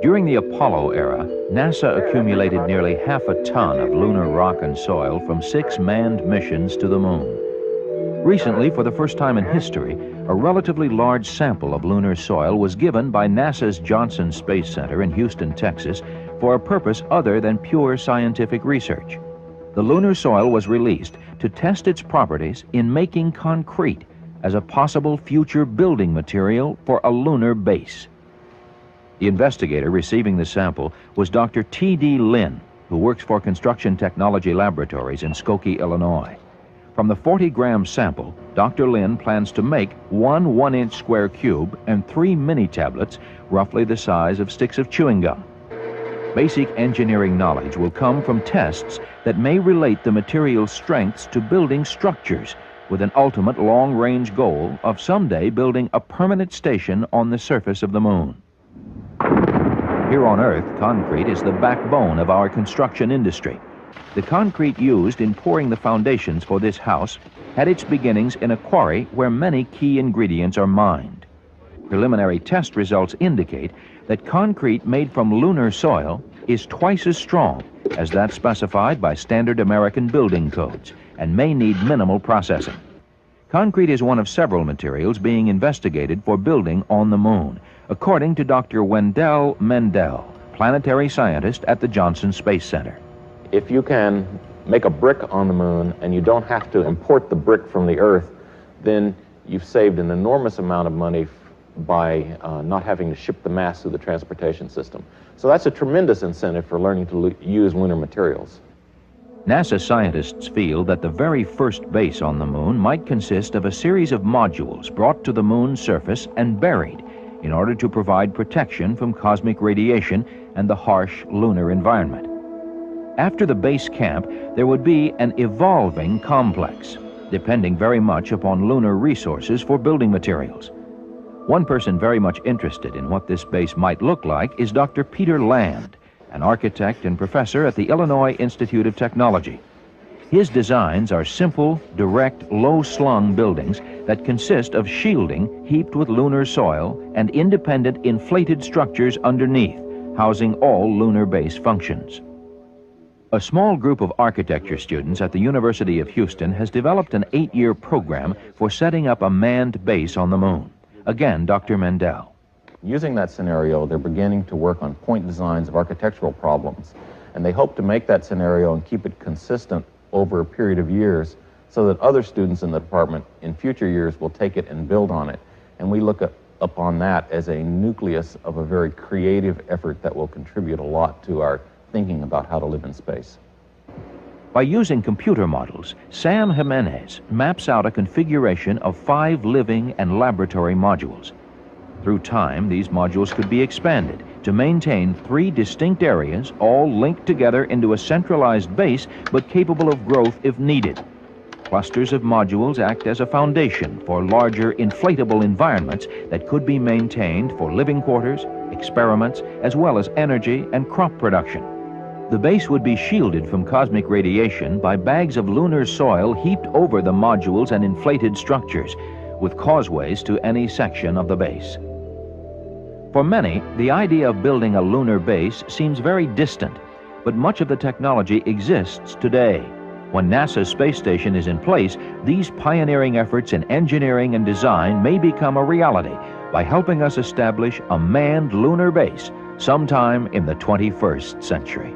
During the Apollo era, NASA accumulated nearly half a ton of lunar rock and soil from 6 manned missions to the moon. Recently, for the first time in history, a relatively large sample of lunar soil was given by NASA's Johnson Space Center in Houston, Texas, for a purpose other than pure scientific research. The lunar soil was released to test its properties in making concrete as a possible future building material for a lunar base. The investigator receiving the sample was Dr. T.D. Lin, who works for Construction Technology Laboratories in Skokie, Illinois. From the 40-gram sample, Dr. Lin plans to make one 1-inch square cube and 3 mini-tablets roughly the size of sticks of chewing gum. Basic engineering knowledge will come from tests that may relate the material's strengths to building structures, with an ultimate long-range goal of someday building a permanent station on the surface of the moon. Here on Earth, concrete is the backbone of our construction industry. The concrete used in pouring the foundations for this house had its beginnings in a quarry where many key ingredients are mined. Preliminary test results indicate that concrete made from lunar soil is twice as strong as that specified by standard American building codes and may need minimal processing. Concrete is one of several materials being investigated for building on the moon, according to Dr. Wendell Mendel, planetary scientist at the Johnson Space Center. If you can make a brick on the moon and you don't have to import the brick from the Earth, then you've saved an enormous amount of money by not having to ship the mass through the transportation system. So that's a tremendous incentive for learning to use lunar materials. NASA scientists feel that the very first base on the moon might consist of a series of modules brought to the moon's surface and buried in order to provide protection from cosmic radiation and the harsh lunar environment. After the base camp, there would be an evolving complex, depending very much upon lunar resources for building materials. One person very much interested in what this base might look like is Dr. Peter Land, an architect and professor at the Illinois Institute of Technology. His designs are simple, direct, low-slung buildings that consist of shielding heaped with lunar soil and independent inflated structures underneath, housing all lunar base functions. A small group of architecture students at the University of Houston has developed an 8-year program for setting up a manned base on the moon. Again, Dr. Mendel. Using that scenario, they're beginning to work on point designs of architectural problems, and they hope to make that scenario and keep it consistent over a period of years so that other students in the department in future years will take it and build on it. And we look upon that as a nucleus of a very creative effort that will contribute a lot to our thinking about how to live in space. By using computer models, Sam Jimenez maps out a configuration of 5 living and laboratory modules. Through time, these modules could be expanded to maintain 3 distinct areas, all linked together into a centralized base, but capable of growth if needed. Clusters of modules act as a foundation for larger inflatable environments that could be maintained for living quarters, experiments, as well as energy and crop production. The base would be shielded from cosmic radiation by bags of lunar soil heaped over the modules and inflated structures, with causeways to any section of the base. For many, the idea of building a lunar base seems very distant, but much of the technology exists today. When NASA's space station is in place, these pioneering efforts in engineering and design may become a reality by helping us establish a manned lunar base sometime in the 21st century.